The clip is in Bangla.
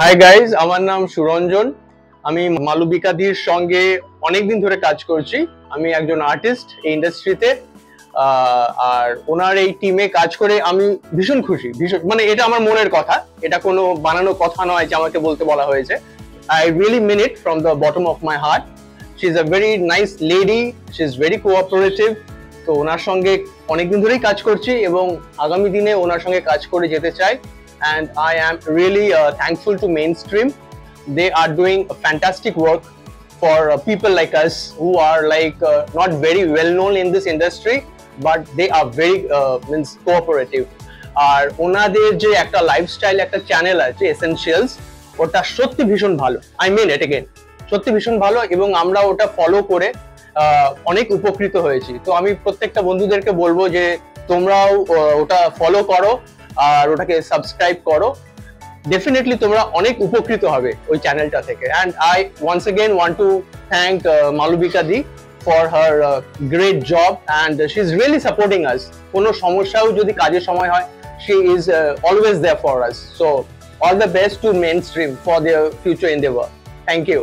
হাই গাইজ, আমার নাম সুরঞ্জন। আমি মালবিকাদির সঙ্গে অনেকদিন ধরে কাজ করছি। আমি একজন আর্টিস্ট এই ইন্ডাস্ট্রিতে, আর ওনার এই টিমে কাজ করে আমি ভীষণ খুশি। ভীষণ মানে এটা আমার মনের কথা, এটা কোনো বানানো কথা নয় যে আমাকে বলতে বলা হয়েছে। I really mean it from the bottom of my heart. She is a very nice lady, she is very cooperative. তো ওনার সঙ্গে অনেকদিন ধরেই কাজ করছি এবং আগামী দিনে ওনার সঙ্গে কাজ করে যেতে চাই। And I am really thankful to Mainstream. They are doing a fantastic work for people like us who are not very well known in this industry, but they are very means cooperative. আর ওনাদের যে একটা লাইফস্টাইল একটা চ্যানেল আছে এসেনশিয়ালস, ওটা সত্যি ভীষণ ভালো। আই মিন ইট এগেন, সত্যি ভীষণ ভালো এবং আমরা ওটা ফলো করে অনেক উপকৃত হয়েছি। তো আমি প্রত্যেকটা বন্ধুদেরকে বলবো যে তোমরাও ওটা ফলো করো আর ওটাকে সাবস্ক্রাইব করো। ডেফিনেটলি তোমরা অনেক উপকৃত হবে ওই চ্যানেলটা থেকে। And I once again want to thank Malabika di for her great job, and she is really supporting us. কোনো সমস্যাও যদি কাজের সময় হয়, she is always there for us. So all the best to Mainstream for their future endeavour. Thank you.